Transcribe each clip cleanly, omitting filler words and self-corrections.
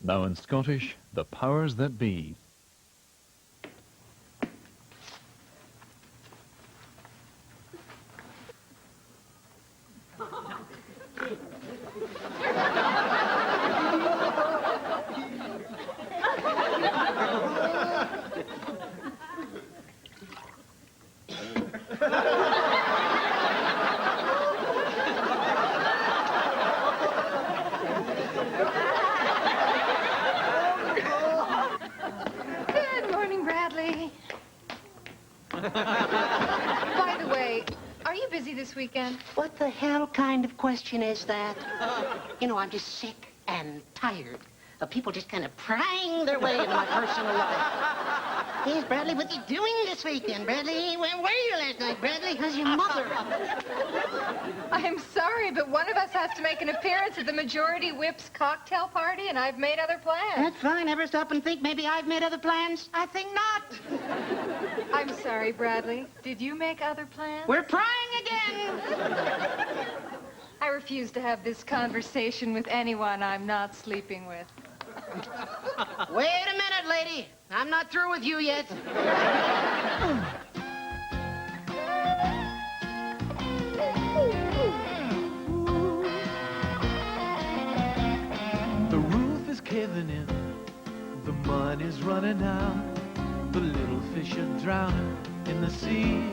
Now in Scottish, the powers that be. Good morning, Bradley. By the way, are you busy this weekend? What the hell kind of question is that? You know, I'm just sick and tired of people just kind of prying their way into my personal life. Yes, Bradley, what are you doing this weekend, Bradley? Where were you last night, Bradley? How's your mother? I'm sorry, but one of us has to make an appearance at the Majority Whip's cocktail party, and I've made other plans. That's fine. Ever stop and think maybe I've made other plans? I think not. I'm sorry, Bradley. Did you make other plans? We're prying again. I refuse to have this conversation with anyone I'm not sleeping with. Wait a minute, lady. I'm not through with you yet. The roof is caving in, the mud is running out, the little fish are drowning in the sea.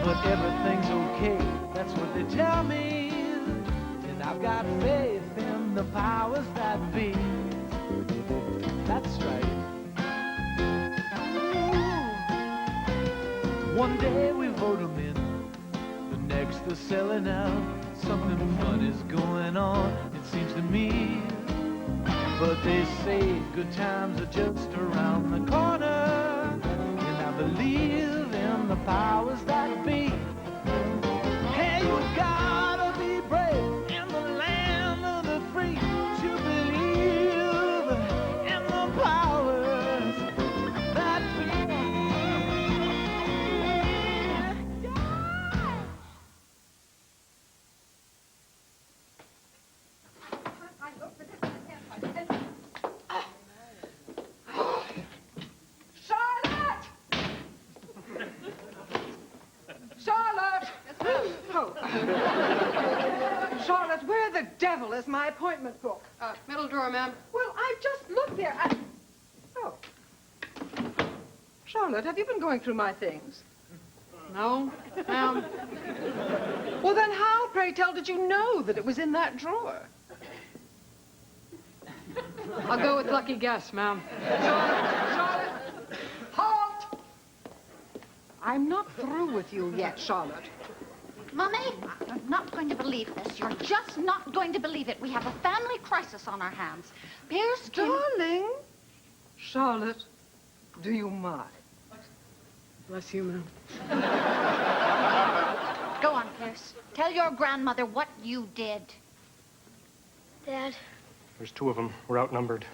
But everything's okay, that's what they tell me, and I've got faith in the powers that be. That's right. Ooh. One day we vote them in, the next they're selling out. Something fun is going on, it seems to me. But they say good times are just around the corner, and I believe in the powers that be. Hey, you gotta be brave in the land of the free to believe in the powers that be. Charlotte! Oh. Charlotte, where the devil is my appointment book? Middle drawer, ma'am. Well, I just looked there. Oh. Charlotte, have you been going through my things? No, ma'am. Well, then how, pray tell, did you know that it was in that drawer? I'll go with lucky guess, ma'am. Charlotte! Halt! I'm not through with you yet, Charlotte. Mummy, I'm not going to believe this. You're just not going to believe it. We have a family crisis on our hands. Pierce came... Darling, Charlotte, do you mind? Bless you, ma'am. Go on, Pierce. Tell your grandmother what you did. Dad, There's two of them. We're outnumbered.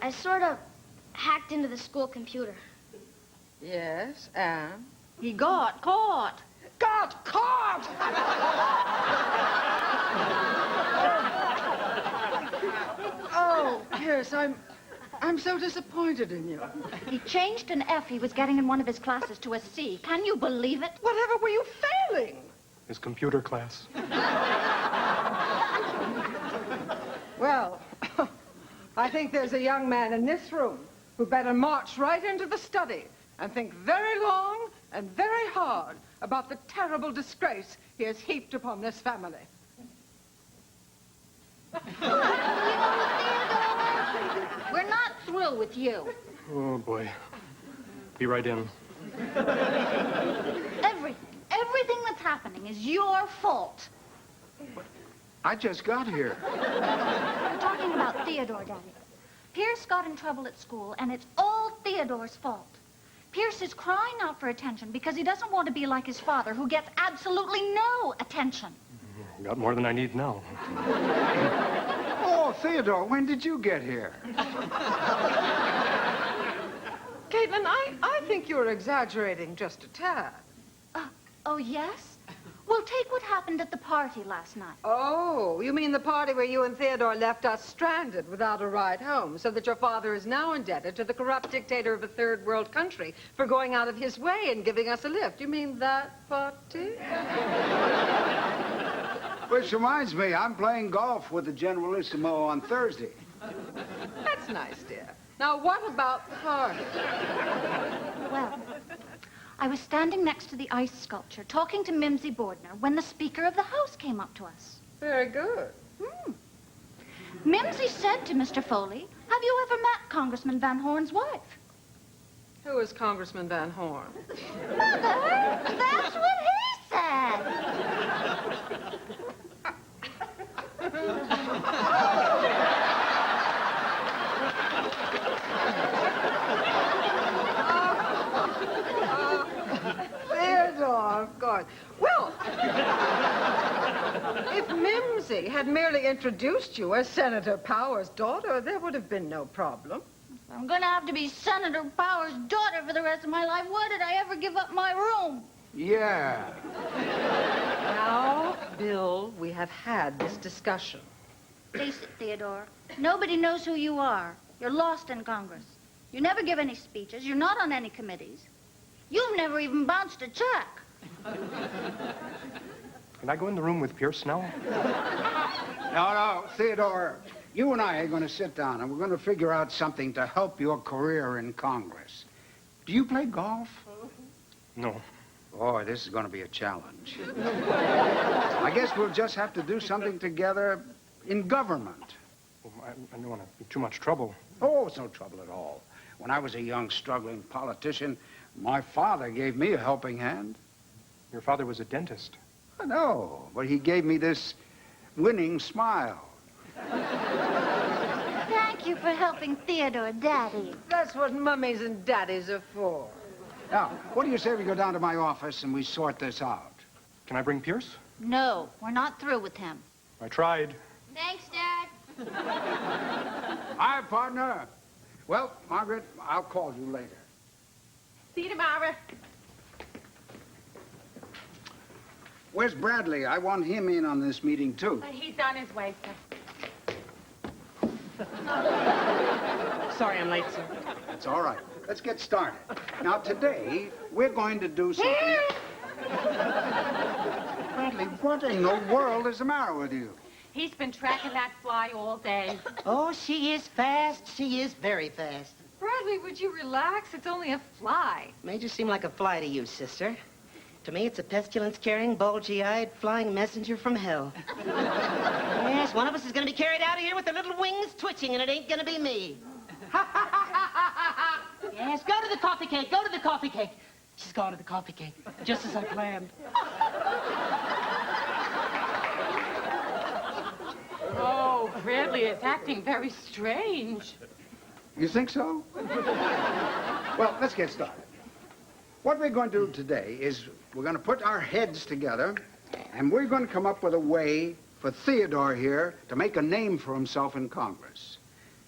I sort of hacked into the school computer. Yes, and? He got caught. Got caught! Oh, Pierce, I'm so disappointed in you. He changed an F he was getting in one of his classes to a C. Can you believe it? Whatever were you failing? His computer class. Well, I think there's a young man in this room who better march right into the study and think very long and very hard about the terrible disgrace he has heaped upon this family. We're not through with you. Oh, boy. Be right in. Everything that's happening is your fault. I just got here. We're talking about Theodore, Daddy. Pierce got in trouble at school, and it's all Theodore's fault. Pierce is crying out for attention because he doesn't want to be like his father, who gets absolutely no attention. Got more than I need now. Oh, Theodore, when did you get here? Caitlin, I think you're exaggerating just a tad. Oh, yes? Well, take what happened at the party last night. Oh, you mean the party where you and Theodore left us stranded without a ride home, so that your father is now indebted to the corrupt dictator of a third world country for going out of his way and giving us a lift. You mean that party? Which reminds me, I'm playing golf with the Generalissimo on Thursday. That's nice, dear. Now, what about the party? Well, I was standing next to the ice sculpture talking to Mimsy Bordner when the Speaker of the House came up to us. Very good. Mimsy said to Mr. Foley, "Have you ever met Congressman Van Horn's wife?" Who is Congressman Van Horn? Mother, that's what he said. Theodore, of course. Well, if Mimsy had merely introduced you as Senator Power's daughter, there would have been no problem. I'm gonna have to be Senator Power's daughter for the rest of my life. Why did I ever give up my room? Yeah. Now, Bill, we have had this discussion. Face it, Theodore. Nobody knows who you are. You're lost in Congress. You never give any speeches. You're not on any committees. You've never even bounced a check. Can I go in the room with Pierce now? No, Theodore, you and I are going to sit down and we're going to figure out something to help your career in Congress. Do you play golf? No. Boy, this is going to be a challenge. I guess we'll just have to do something together in government. Well, I don't want to be too much trouble. Oh, it's no trouble at all. When I was a young, struggling politician, my father gave me a helping hand. Your father was a dentist. I know, but he gave me this winning smile. Thank you for helping Theodore, Daddy. That's what mummies and daddies are for. Now, what do you say we go down to my office and we sort this out? Can I bring Pierce? No, we're not through with him. I tried. Thanks, Dad. Hi, partner. Well, Margaret, I'll call you later. See you tomorrow. Where's Bradley? I want him in on this meeting, too. He's on his way, sir. Sorry I'm late, sir. That's all right. Let's get started. Now, today, we're going to do something... Bradley, what in the world is the matter with you? He's been tracking that fly all day. Oh, she is fast. She is very fast. Bradley, would you relax? It's only a fly. May just seem like a fly to you, sister. To me, it's a pestilence-carrying, bulgy-eyed, flying messenger from hell. Yes, one of us is going to be carried out of here with their little wings twitching, and it ain't going to be me. Yes, go to the coffee cake. Go to the coffee cake. She's gone to the coffee cake, just as I planned. Oh, Bradley is acting very strange. You think so? Well, let's get started. What we're going to do today is we're going to put our heads together, and we're going to come up with a way for Theodore here to make a name for himself in Congress.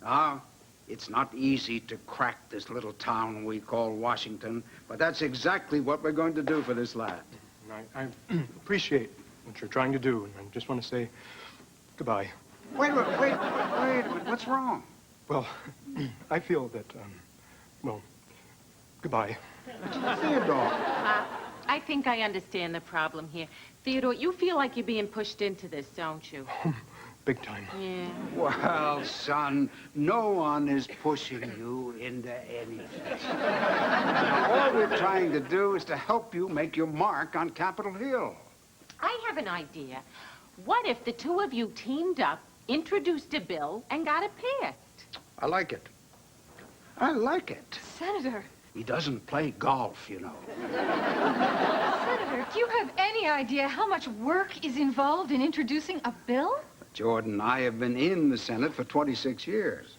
Now, it's not easy to crack this little town we call Washington, but that's exactly what we're going to do for this lad. I appreciate what you're trying to do, and I just want to say goodbye. Wait a minute. What's wrong? Well, I feel that, well, goodbye. Theodore. I think I understand the problem here. Theodore, you feel like you're being pushed into this, don't you? Big time. Yeah. Well, son, no one is pushing you into anything. Now, all we're trying to do is to help you make your mark on Capitol Hill. I have an idea. What if the two of you teamed up, introduced a bill, and got it passed? I like it. I like it. Senator, He doesn't play golf, you know. Senator, do you have any idea how much work is involved in introducing a bill? Jordan, I have been in the Senate for 26 years.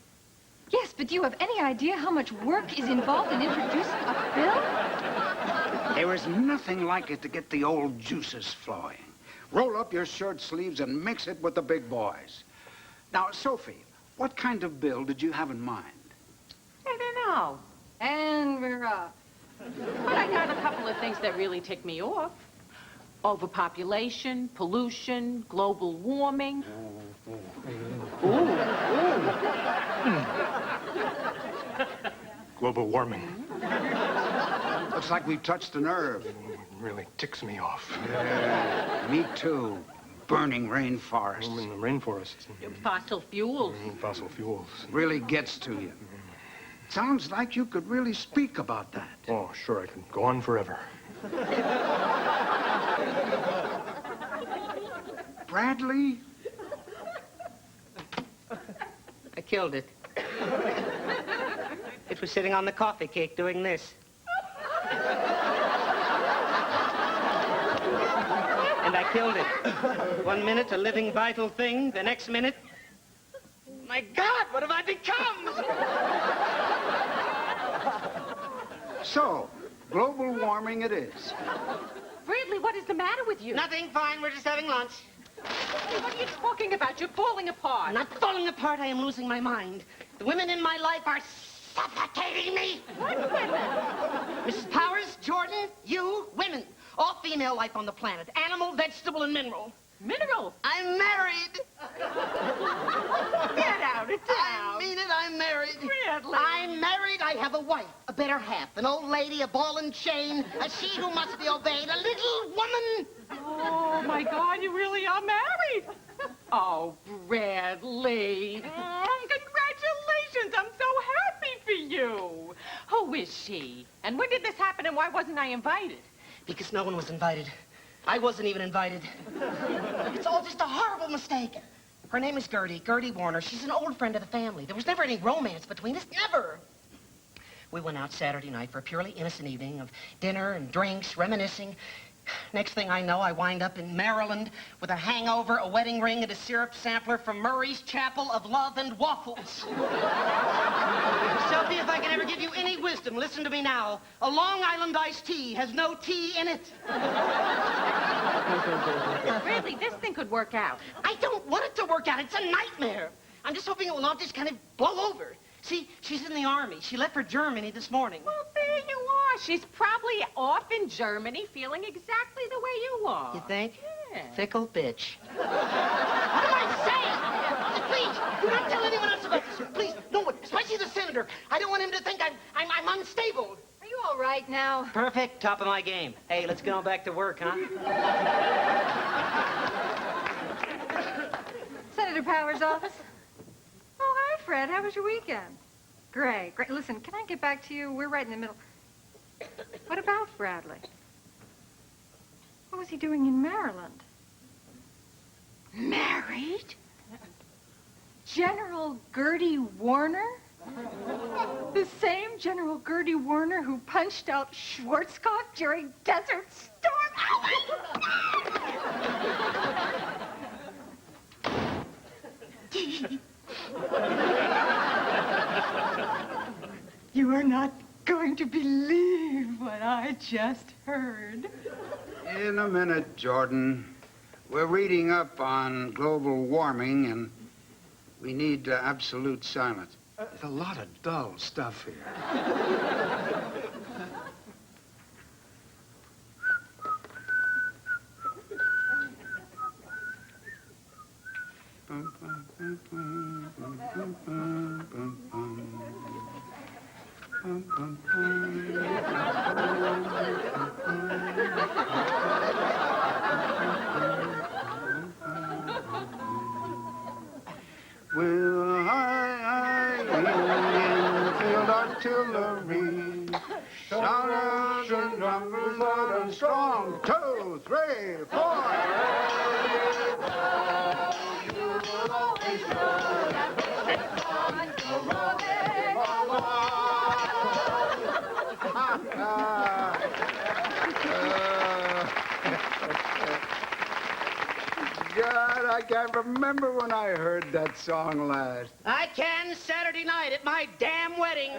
Yes, but do you have any idea how much work is involved in introducing a bill? There is nothing like it to get the old juices flowing. Roll up your shirt sleeves and mix it with the big boys. Now, Sophie, what kind of bill did you have in mind? I don't know. And we're off. But I got a couple of things that really tick me off. Overpopulation, pollution, global warming. Global warming. Looks like we've touched a nerve. It really ticks me off. Yeah, me too. Burning I'm rainforests. in the rainforests. Fossil fuels. Fossil fuels. Really gets to you. Sounds like you could really speak about that. Oh, sure, I can go on forever. Bradley? I killed it. It was sitting on the coffee cake doing this. And I killed it. 1 minute, a living, vital thing. The next minute, my God, what have I become? So, global warming it is. Bradley, what is the matter with you? Nothing, fine, we're just having lunch. What are you talking about? You're falling apart. I'm not falling apart, I am losing my mind. The women in my life are suffocating me. What women? Mrs. Powers, Jordan, you, women. All female life on the planet. Animal, vegetable, and mineral. Mineral. I'm married. Get out of town. I mean it, I'm married. Bradley. I'm married, I have a wife, a better half, an old lady, a ball and chain, a she who must be obeyed, a little woman. Oh, my God, you really are married. Oh, Bradley. Congratulations. I'm so happy for you. Who is she? And when did this happen and why wasn't I invited? Because no one was invited. I wasn't even invited. It's all just a horrible mistake. Her name is Gertie Warner. She's an old friend of the family. There was never any romance between us, never. We went out Saturday night for a purely innocent evening of dinner and drinks, reminiscing. Next thing I know, I wind up in Maryland with a hangover, a wedding ring, and a syrup sampler from Murray's Chapel of Love and Waffles. Sophie, if I can ever give you any wisdom, listen to me now. A Long Island iced tea has no tea in it. Bradley, this thing could work out. I don't want it to work out. It's a nightmare. I'm just hoping it will all just kind of blow over. See, she's in the Army. She left for Germany this morning. Well, there you are. She's probably off in Germany feeling exactly the way you are. You think? Yeah. Fickle bitch. What am I saying? Please, do not tell anyone else about this. Please, no one, especially the senator. I don't want him to think I'm unstable. Are you all right now? Perfect, top of my game. Hey, let's get on back to work, huh? Senator Powers' office? Oh, hi, Fred. How was your weekend? Great, great. Listen, can I get back to you? We're right in the middle. What about Bradley? What was he doing in Maryland? Married? General Gertie Warner? The same General Gertie Warner who punched out Schwarzkopf during Desert Storm? You are not going to believe what I just heard. In a minute, Jordan. We're reading up on global warming, and we need absolute silence. There's a lot of dull stuff here. Will I in field artillery shout out the numbers loud and strong? 2, 3, 4. God, I can't remember when I heard that song last. I can Saturday night at my damn wedding.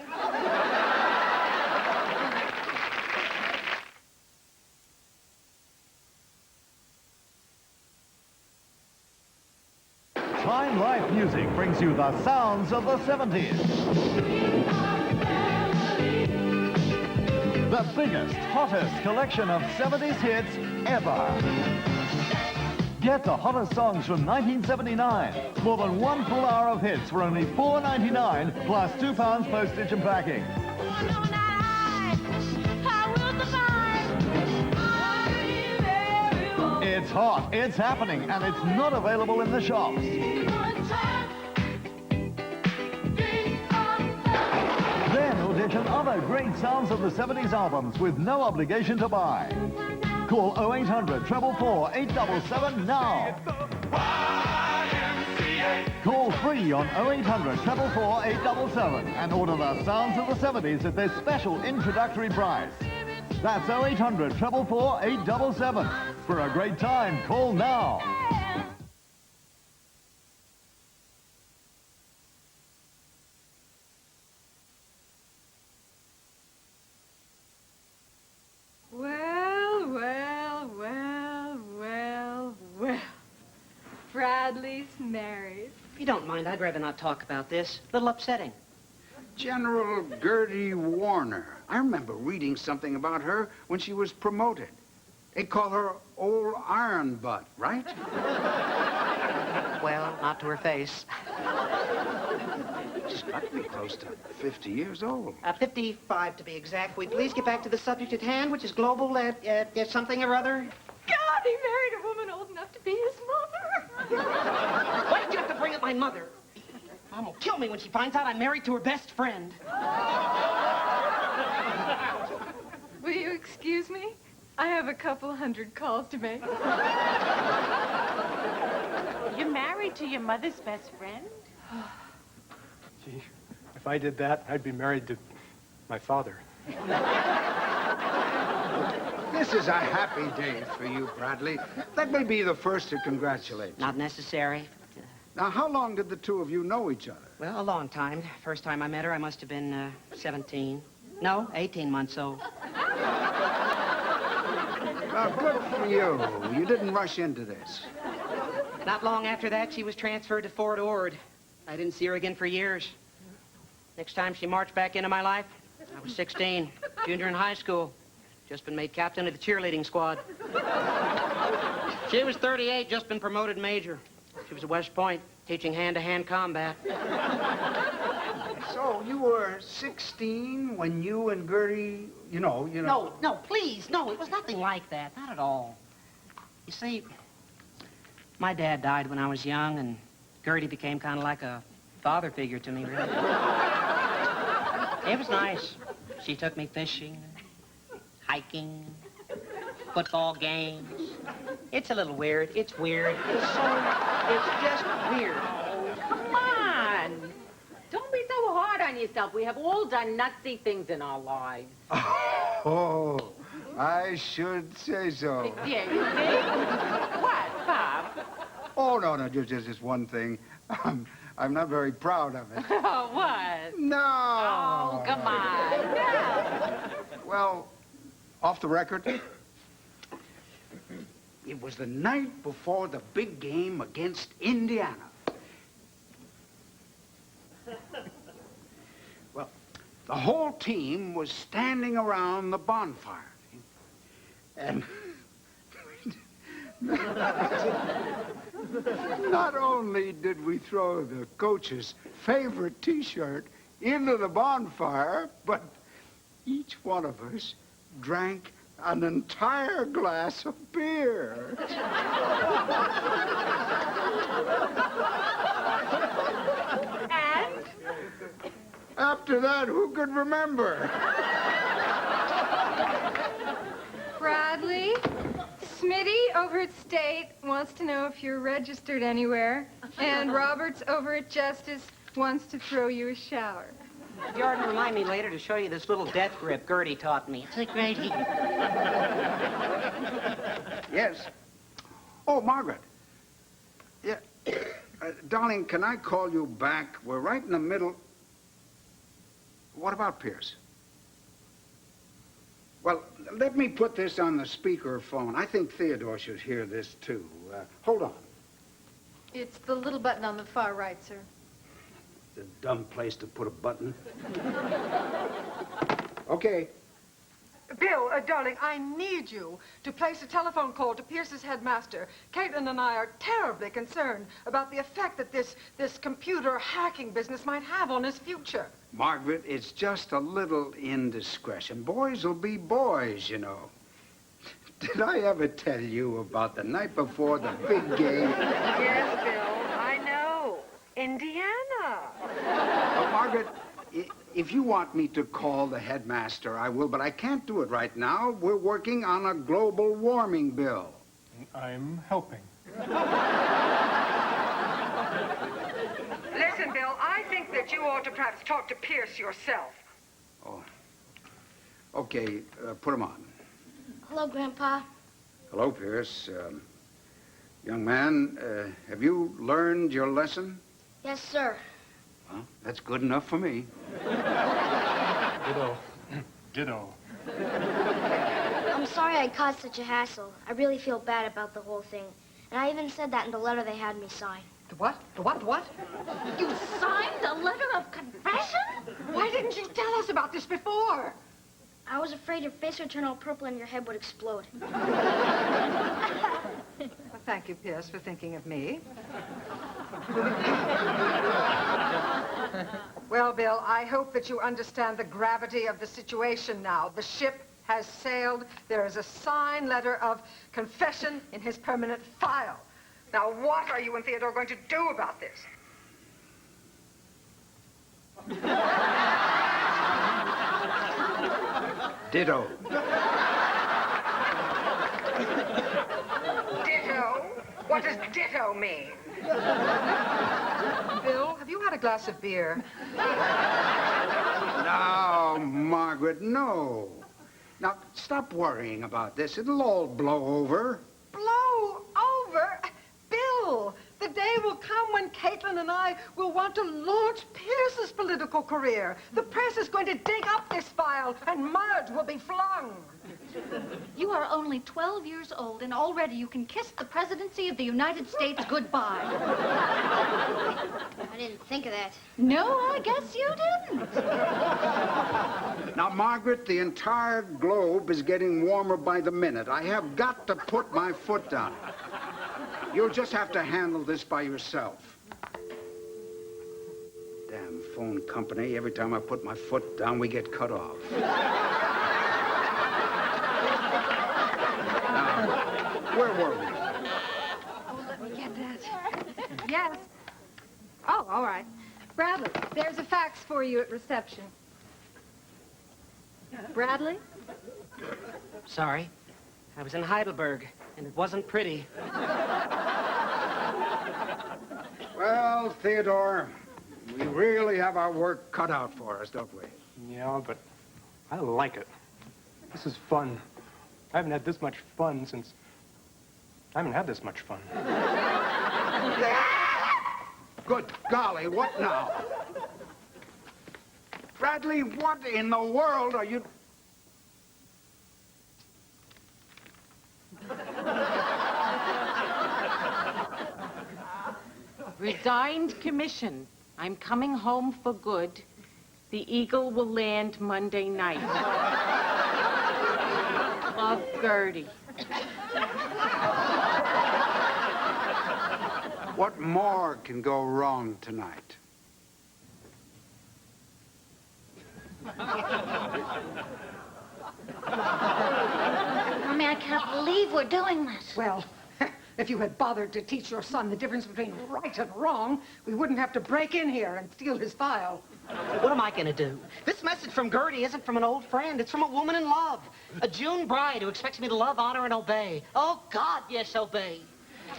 Time Life Music brings you the sounds of the 70s. The biggest, hottest collection of 70s hits ever. Get the hottest songs from 1979. More than 1 full hour of hits for only $4.99 plus £2 postage and packing. It's hot, it's happening, and it's not available in the shops. Then audition other great sounds of the 70s albums with no obligation to buy. Call 0800 444 877 now. Call free on 0800 444 877 and order the sounds of the 70s at their special introductory price. That's 0800 444 877. For a great time, call now. Well, well, well, well, well. Bradley's married. If you don't mind, I'd rather not talk about this. A little upsetting. General Gertie Warner. I remember reading something about her when she was promoted. They call her Old Iron Butt, right? Well, not to her face. She's got to be close to 50 years old. 55 to be exact. Will you please get back to the subject at hand, which is global, something or other? God, he married a woman old enough to be his mother. Why did you have to bring up my mother? Mom will kill me when she finds out I'm married to her best friend. Will you excuse me? I have a couple hundred calls to make. You're married to your mother's best friend? Gee, if I did that, I'd be married to my father. This is a happy day for you, Bradley. Let me be the first to congratulate you. Not necessary. Now, how long did the two of you know each other? Well, a long time. First time I met her, I must have been 17. No, 18 months old. Well, good for you. You didn't rush into this. Not long after that, she was transferred to Fort Ord. I didn't see her again for years. Next time she marched back into my life, I was 16, junior in high school. Just been made captain of the cheerleading squad. She was 38, just been promoted major. She was at West Point, teaching hand-to-hand combat. So, you were 16 when you and Gertie, you know... No, please, no, it was nothing like that, not at all. You see, my dad died when I was young, and Gertie became kind of like a father figure to me, really. It was nice. She took me fishing, hiking, football games. It's a little weird. It's weird. It's just weird. Come on. Don't be so hard on yourself. We have all done nutsy things in our lives. Oh, I should say so. Yeah, you think? What, Bob? Oh, no, just one thing. I'm not very proud of it. Oh, what? No. Oh, come on. No. Well, off the record, it was the night before the big game against Indiana. Well, the whole team was standing around the bonfire. And not only did we throw the coach's favorite T-shirt into the bonfire, but each one of us drank an entire glass of beer. And? After that, who could remember? Bradley, Smitty over at State wants to know if you're registered anywhere, and Roberts over at Justice wants to throw you a shower. Jordan, remind me later to show you this little death grip Gertie taught me. It's a great heat. Yes. Oh, Margaret. Yeah. Darling, can I call you back? We're right in the middle. What about Pierce? Well, let me put this on the speakerphone. I think Theodore should hear this, too. Hold on. It's the little button on the far right, sir. It's a dumb place to put a button. Okay. Bill, darling, I need you to place a telephone call to Pierce's headmaster. Caitlin and I are terribly concerned about the effect that this computer hacking business might have on his future. Margaret, it's just a little indiscretion. Boys will be boys, you know. Did I ever tell you about the night before the big game? Yes, Bill, I know. Indiana. Margaret, if you want me to call the headmaster, I will, but I can't do it right now. We're working on a global warming bill. I'm helping. Listen, Bill, I think that you ought to perhaps talk to Pierce yourself. Oh. Okay, put him on. Hello, Grandpa. Hello, Pierce. Young man, have you learned your lesson? Yes, sir. Well, that's good enough for me. Ditto. Ditto. I'm sorry I caused such a hassle. I really feel bad about the whole thing. And I even said that in the letter they had me sign. The what? The what? The what? You signed a letter of confession? Why didn't you tell us about this before? I was afraid your face would turn all purple and your head would explode. Well, thank you, Pierce, for thinking of me. Well, Bill, I hope that you understand the gravity of the situation now. The ship has sailed. There is a signed letter of confession in his permanent file. Now, what are you and Theodore going to do about this? Ditto. Ditto? What does ditto mean? Bill, have you had a glass of beer? No, Margaret, no. Now, stop worrying about this. It'll all blow over. Blow over? Bill, the day will come when Caitlin and I will want to launch Pierce's political career. The press is going to dig up this file, and mud will be flung. You are only 12 years old, and already you can kiss the presidency of the United States goodbye. I didn't think of that. No, I guess you didn't. Now, Margaret, the entire globe is getting warmer by the minute. I have got to put my foot down. You'll just have to handle this by yourself. Damn phone company. Every time I put my foot down, we get cut off. Now, where were we? Oh, let me get that. Yes. Oh, all right. Bradley, there's a fax for you at reception. Bradley? Sorry. I was in Heidelberg, and it wasn't pretty. Well, Theodore, we really have our work cut out for us, don't we? Yeah, but I like it. This is fun. I haven't had this much fun since... I haven't had this much fun. Good golly, what now? Bradley, what in the world are you... Resigned commission. I'm coming home for good. The Eagle will land Monday night. Love, Gertie. What more can go wrong tonight? Mommy, I can't believe we're doing this. Well, if you had bothered to teach your son the difference between right and wrong, we wouldn't have to break in here and steal his file. What am I going to do? This message from Gertie isn't from an old friend. It's from a woman in love. A June bride who expects me to love, honor, and obey. Oh, God, yes, obey.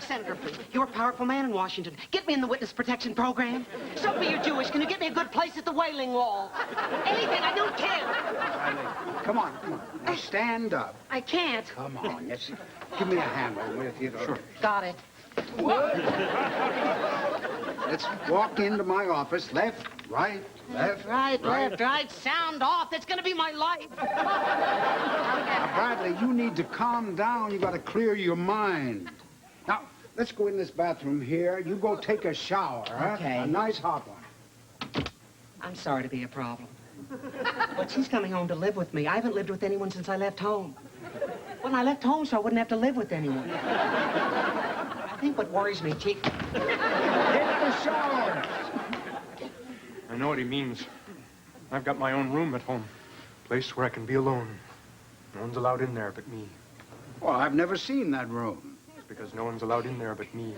Senator, please, you're a powerful man in Washington. Get me in the witness protection program. Show me you're Jewish. Can you get me a good place at the Wailing Wall? Anything, I don't care. Come on, come on. Now stand up. I can't. Come on, yes. Give me a hand, will you, Theodore? Sure. Got it. Let's walk into my office. Left, right, left, Left, right. Sound off. That's going to be my life. Now, Bradley, you need to calm down. You got to clear your mind. Now, let's go in this bathroom here. You go take a shower, huh? Okay. A nice hot one. I'm sorry to be a problem. But she's coming home to live with me. I haven't lived with anyone since I left home. Well, I left home so I wouldn't have to live with anyone. I think what worries me, Chief... Hit the showers! I know what he means. I've got my own room at home. Place where I can be alone. No one's allowed in there but me. Well, I've never seen that room. It's because no one's allowed in there but me.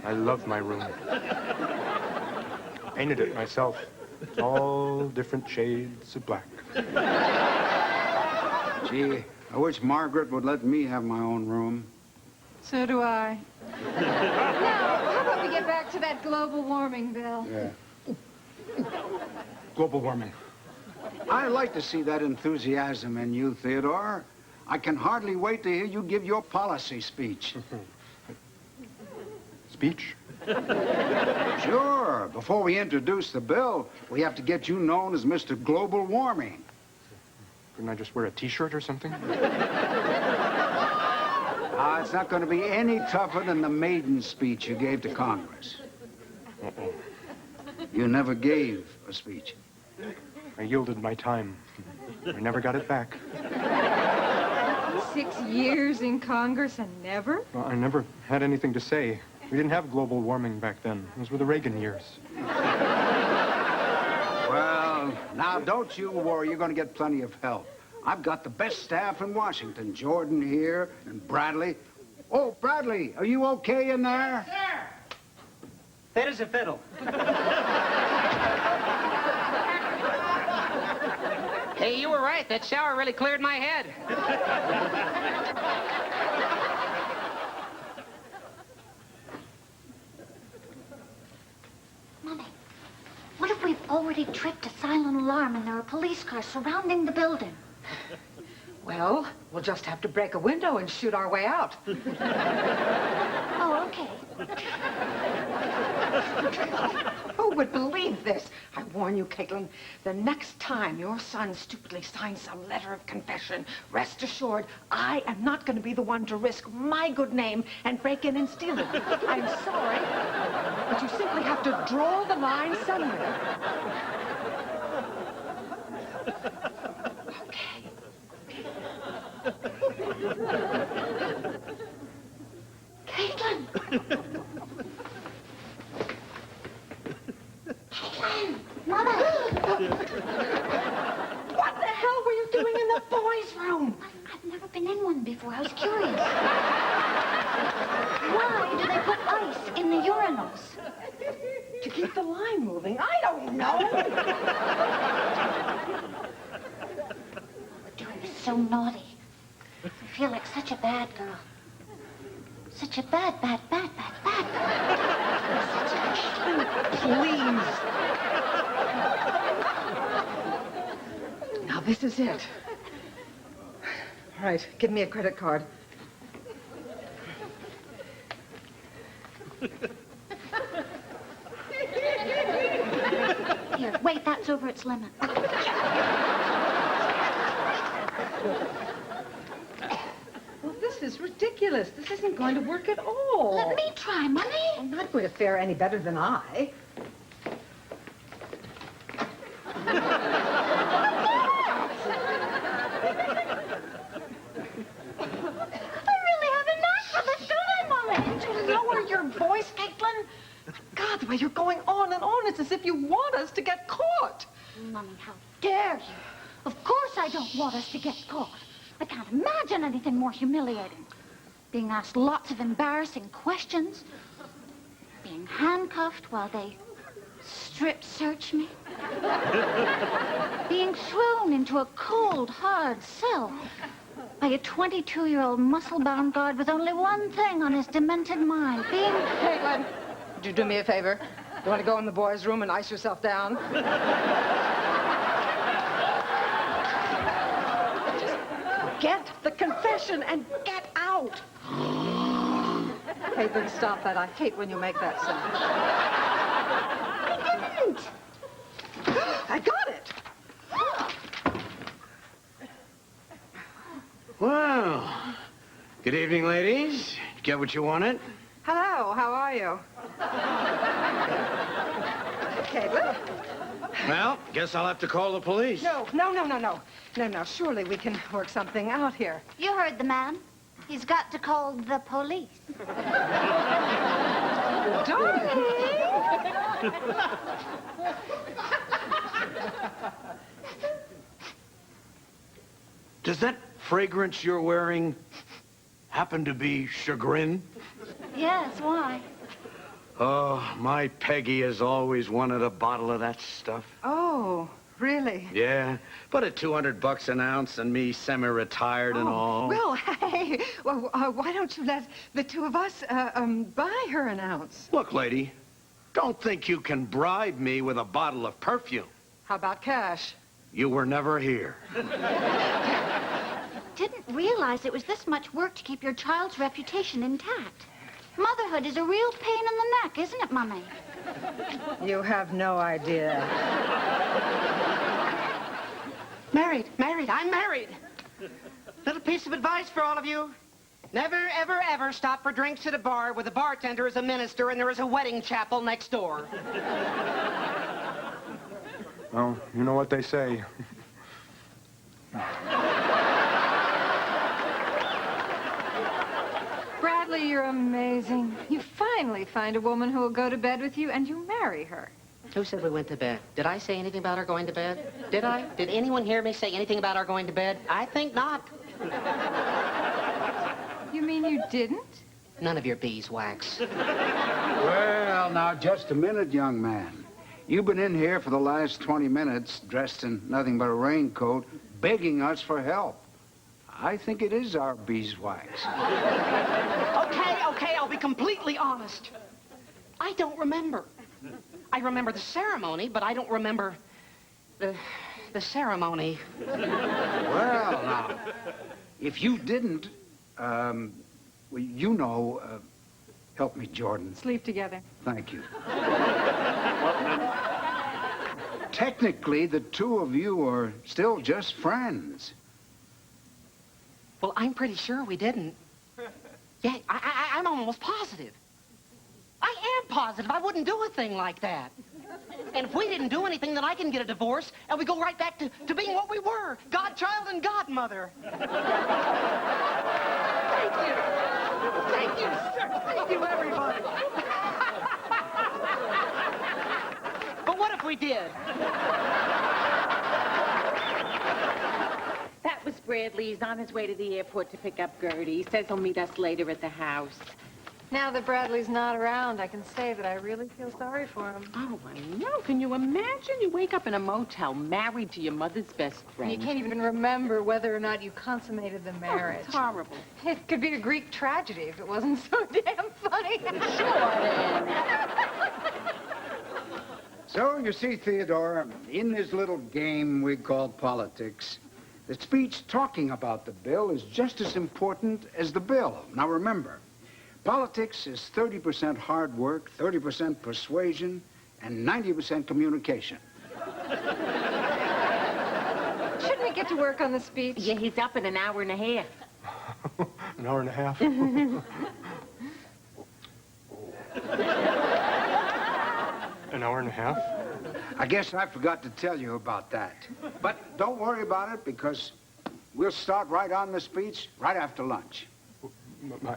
I love my room. Painted it myself. It's all different shades of black. Gee, I wish Margaret would let me have my own room. So do I. Now, how about we get back to that global warming bill? Yeah. Global warming. I like to see that enthusiasm in you, Theodore. I can hardly wait to hear you give your policy speech. Speech? Sure. Before we introduce the bill, we have to get you known as Mr. Global Warming. Couldn't I just wear a T-shirt or something? It's not going to be any tougher than the maiden speech you gave to Congress. Uh-oh. You never gave a speech. I yielded my time. I never got it back. 6 years in Congress and never? Well, I never had anything to say. We didn't have global warming back then. Those were the Reagan years. Well, now, don't you worry. You're going to get plenty of help. I've got the best staff in Washington. Jordan here and Bradley. Oh, Bradley, are you okay in there? Yes, sir. Fit as a fiddle. Hey, you were right. That shower really cleared my head. Mommy, what if we've already tripped a silent alarm and there are police cars surrounding the building? Well, we'll just have to break a window and shoot our way out. Oh, okay. Who would believe this? I warn you, Caitlin, the next time your son stupidly signs some letter of confession, rest assured, I am not going to be the one to risk my good name and break in and steal it. I'm sorry, but you simply have to draw the line somewhere. Okay. Caitlin! Caitlin! Mother! What the hell were you doing in the boys' room? I've never been in one before. I was curious. Why do they put ice in the urinals? To keep the line moving? I don't know. We're doing this so naughty. I feel like such a bad girl. Such a bad girl. Please. Now, this is it. All right, give me a credit card. Here, wait, that's over its limit. Well, this is ridiculous. This isn't going to work at all. Let me try, Mommy. I'm not going to fare any better than I. Voice, Caitlin? God, the way you're going on and on, it's as if you want us to get caught. Mommy, how dare you? Of course I don't want us to get caught. I can't imagine anything more humiliating. Being asked lots of embarrassing questions. Being handcuffed while they strip search me. Being thrown into a cold, hard cell by a 22-year-old muscle-bound guard with only one thing on his demented mind, being... Caitlin, would you do me a favor? You want to go in the boys' room and ice yourself down? Just get the confession and get out. Caitlin, stop that. I hate when you make that sound. I didn't. I got it. Well, good evening, ladies. Did you get what you wanted? Hello, how are you? Caleb. Well, guess I'll have to call the police. No. Surely we can work something out here. You heard the man. He's got to call the police. Does that fragrance you're wearing happen to be chagrin? Yes, why? Oh, my Peggy has always wanted a bottle of that stuff. Oh, really? Yeah, but at $200 an ounce and me semi-retired and all. Well, hey, why don't you let the two of us buy her an ounce? Look, lady, don't think you can bribe me with a bottle of perfume. How about cash? You were never here. Didn't realize it was this much work to keep your child's reputation intact. Motherhood is a real pain in the neck, isn't it, Mummy? You have no idea. Married, I'm married. Little piece of advice for all of you. Never, ever, ever stop for drinks at a bar where the bartender is a minister and there is a wedding chapel next door. Well, you know what they say. Bradley, you're amazing. You finally find a woman who will go to bed with you, and you marry her. Who said we went to bed? Did I say anything about our going to bed? Did I? Did anyone hear me say anything about our going to bed? I think not. You mean you didn't? None of your beeswax. Well, now, just a minute, young man. You've been in here for the last 20 minutes, dressed in nothing but a raincoat, begging us for help. I think it is our beeswax. Okay, I'll be completely honest. I don't remember. I remember the ceremony, but I don't remember the ceremony. Well, now, if you didn't, well, you know, help me, Jordan. Sleep together. Thank you. Technically, the two of you are still just friends. Well, I'm pretty sure we didn't. Yeah, I'm almost positive. I am positive. I wouldn't do a thing like that. And if we didn't do anything, then I can get a divorce, and we go right back to being what we were, godchild and godmother. Thank you. Thank you, sir. Thank you, everybody. But what if we did? That was Bradley. He's on his way to the airport to pick up Gertie. He says he'll meet us later at the house. Now that Bradley's not around, I can say that I really feel sorry for him. Oh, I know. Can you imagine? You wake up in a motel married to your mother's best friend. And you can't even remember whether or not you consummated the marriage. Oh, it's horrible. It could be a Greek tragedy if it wasn't so damn funny. So, you see, Theodore, in this little game we call politics, the speech talking about the bill is just as important as the bill. Now, remember, politics is 30% hard work, 30% persuasion, and 90% communication. Shouldn't we get to work on the speech? Yeah, he's up in an hour and a half. An hour and a half? An hour and a half? I guess I forgot to tell you about that. But don't worry about it, because we'll start right on the speech right after lunch.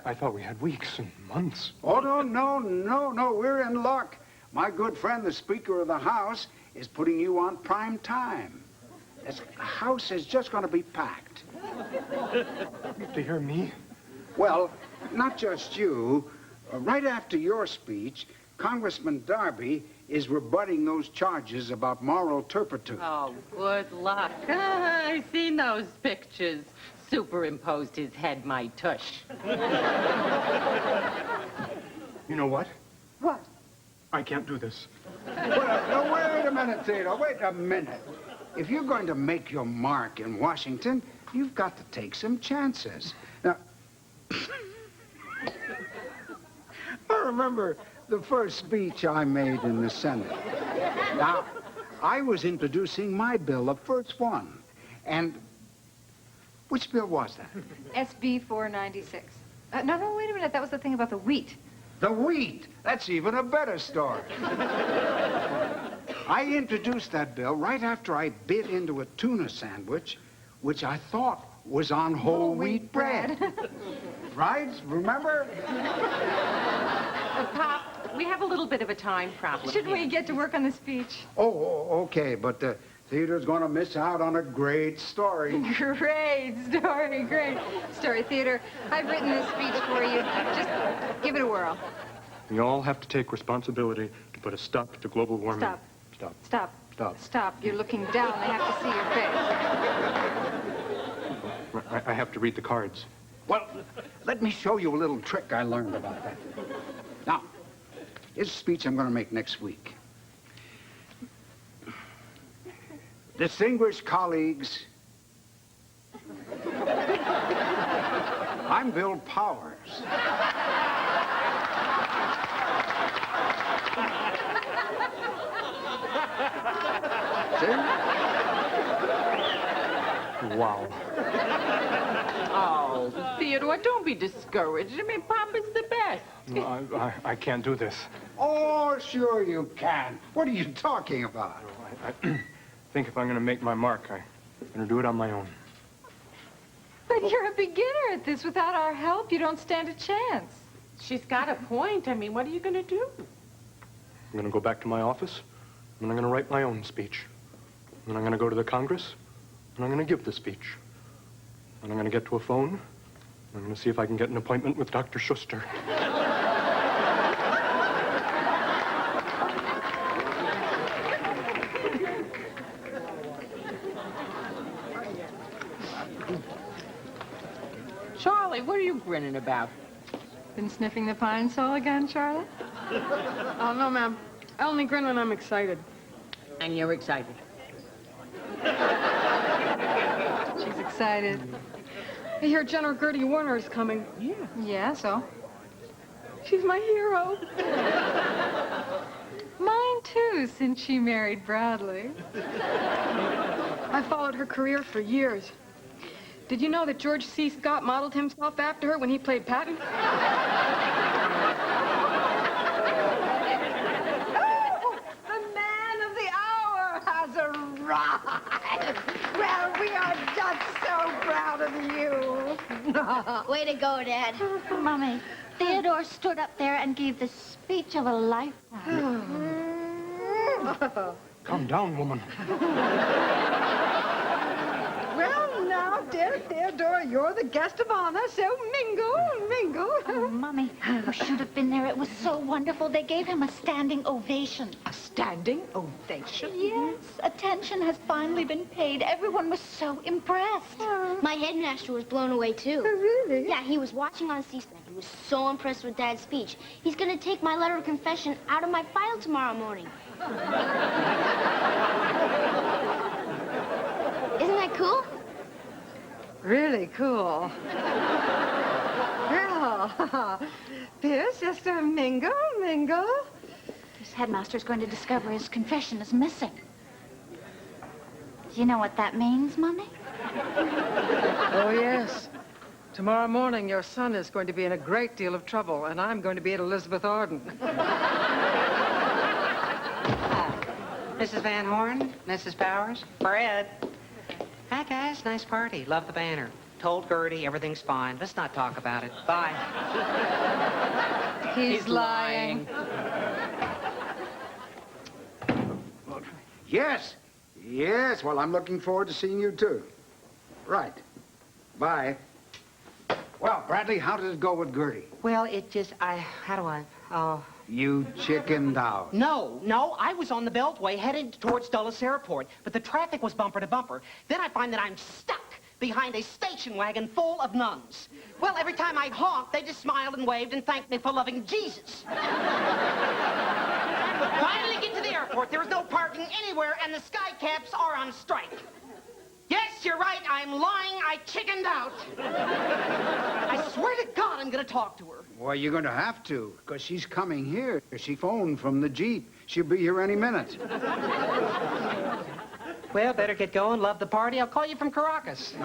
I thought we had weeks and months. Oh, no, we're in luck. My good friend, the Speaker of the House, is putting you on prime time. This house is just going to be packed. To hear me? Well, not just you. Right after your speech, Congressman Darby is rebutting those charges about moral turpitude. Oh, good luck. I've seen those pictures. Superimposed his head, my tush. You know what? What? I can't do this. Well, wait a minute, Theodore. Wait a minute. If you're going to make your mark in Washington, you've got to take some chances. Now, I remember the first speech I made in the Senate. Now, I was introducing my bill, the first one. And which bill was that? SB 496. No, wait a minute. That was the thing about the wheat. The wheat. That's even a better story. I introduced that bill right after I bit into a tuna sandwich, which I thought was on whole wheat bread. Right? Remember? Pop, we have a little bit of a time problem. Shouldn't we get to work on the speech? Oh, okay, but theater's going to miss out on a great story. Great story, great story, Theater. I've written this speech for you. Just give it a whirl. We all have to take responsibility to put a stop to global warming. Stop. Stop. Stop. Stop. Stop. You're looking down. They have to see your face. I have to read the cards. Well, let me show you a little trick I learned about that. Now, this speech I'm going to make next week. Distinguished colleagues, I'm Bill Powers. See? Wow. Oh, Theodore, don't be discouraged. I mean, Papa's the best. No, I can't do this. Oh, sure you can. What are you talking about? I think if I'm going to make my mark, I'm going to do it on my own. But you're a beginner at this. Without our help, you don't stand a chance. She's got a point. I mean, what are you going to do? I'm going to go back to my office, and I'm going to write my own speech. And I'm going to go to the Congress, and I'm going to give the speech. And I'm going to get to a phone, and I'm going to see if I can get an appointment with Dr. Schuster. Charlie, what are you grinning about? Been sniffing the pine sol again, Charlotte? Oh, no, ma'am. I only grin when I'm excited. And you're excited. She's excited. I hear General Gertie Warner is coming. Yeah. Yeah, so? She's my hero. Mine, too, since she married Bradley. I followed her career for years. Did you know that George C. Scott modeled himself after her when he played Patton? The man of the hour has arrived. Well, we are just so proud of you. Way to go, Dad. Mommy, Theodore stood up there and gave the speech of a lifetime. Calm down, woman. Well, now, dear Theodore, you're the guest of honor, so mingle. Oh, Mommy, you should have been there. It was so wonderful. They gave him a standing ovation. A standing ovation? Yes, attention has finally been paid. Everyone was so impressed. My headmaster was blown away, too. Really? Yeah, he was watching on C-SPAN. He was so impressed with Dad's speech. He's going to take my letter of confession out of my file tomorrow morning. Isn't that cool? Really cool. Well, Pierce, just a mingle. This headmaster's going to discover his confession is missing. Do you know what that means, Mommy? Oh, yes. Tomorrow morning, your son is going to be in a great deal of trouble, and I'm going to be at Elizabeth Arden. Mrs. Van Horn, Mrs. Powers, Fred. Hi, guys. Nice party. Love the banner. Told Gertie everything's fine. Let's not talk about it. Bye. He's lying. Yes. Well, I'm looking forward to seeing you, too. Right. Bye. Well, Bradley, how did it go with Gertie? Well, it just, You chickened out. No, I was on the Beltway headed towards Dulles Airport, but the traffic was bumper to bumper. Then I find that I'm stuck behind a station wagon full of nuns. Well, every time I honked, they just smiled and waved and thanked me for loving Jesus. Finally get to the airport. There is no parking anywhere, and the sky cabs are on strike. Yes, you're right. I'm lying. I chickened out. I swear to God I'm going to talk to her. Well, you're going to have to, because she's coming here. She phoned from the Jeep. She'll be here any minute. Well, better get going. Love the party. I'll call you from Caracas. You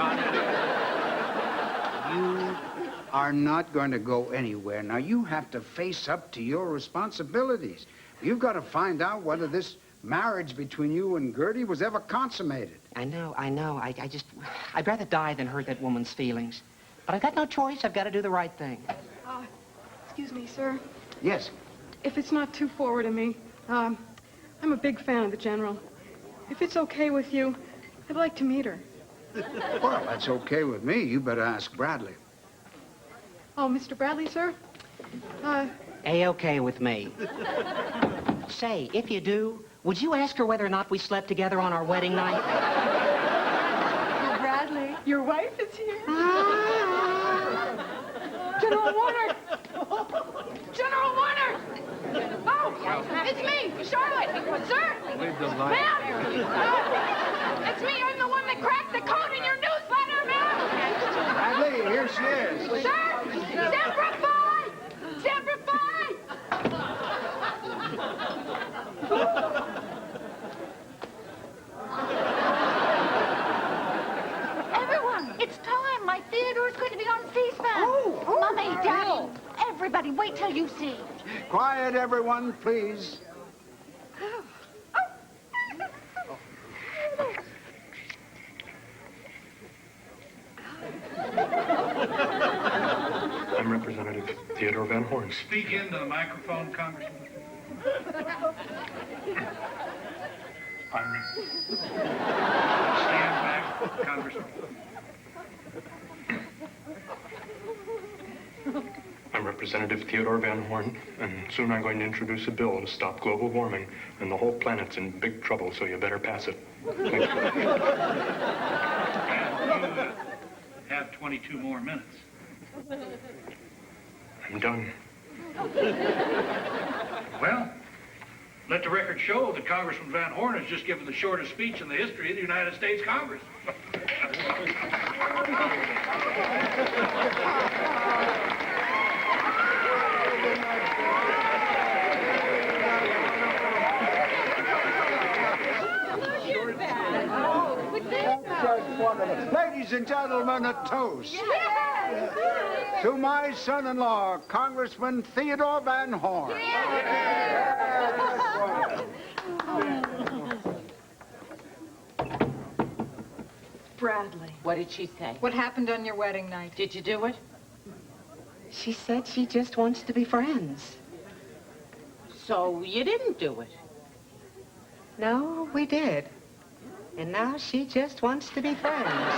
are not going to go anywhere. Now, you have to face up to your responsibilities. You've got to find out whether this marriage between you and Gertie was ever consummated. I know. I'd rather die than hurt that woman's feelings. But I've got no choice. I've got to do the right thing. Excuse me, sir. Yes. If it's not too forward of me, I'm a big fan of the General. If it's okay with you, I'd like to meet her. Well, that's okay with me. You better ask Bradley. Oh, Mr. Bradley, sir? A-okay with me. Say, if you do, would you ask her whether or not we slept together on our wedding night? Oh, Bradley, your wife is here. General Warner! General Warner! Oh, it's me, Charlotte. Sir? Ma'am! It's me. I'm the one that cracked the code in your newsletter, ma'am. Bradley, here she is. Sir! Semper Fi! Semper Fi! Everyone, it's time. My Theodore's going to be on C-SPAN. Mommy, Daddy, everybody, wait till you see. Quiet, everyone, please. I'm Representative Theodore Van Horn. Speak into the microphone, Congressman. Stand back, Congressman. I'm Representative Theodore Van Horn, and soon I'm going to introduce a bill to stop global warming, and the whole planet's in big trouble, so you better pass it. Thank you. You have 22 more minutes. I'm done. Well, let the record show that Congressman Van Horn has just given the shortest speech in the history of the United States Congress. Ladies and gentlemen, a toast. To my son-in-law, Congressman Theodore Van Horn. Bradley. What did she say? What happened on your wedding night? Did you do it? She said she just wants to be friends. So you didn't do it? No, we did. And now she just wants to be friends.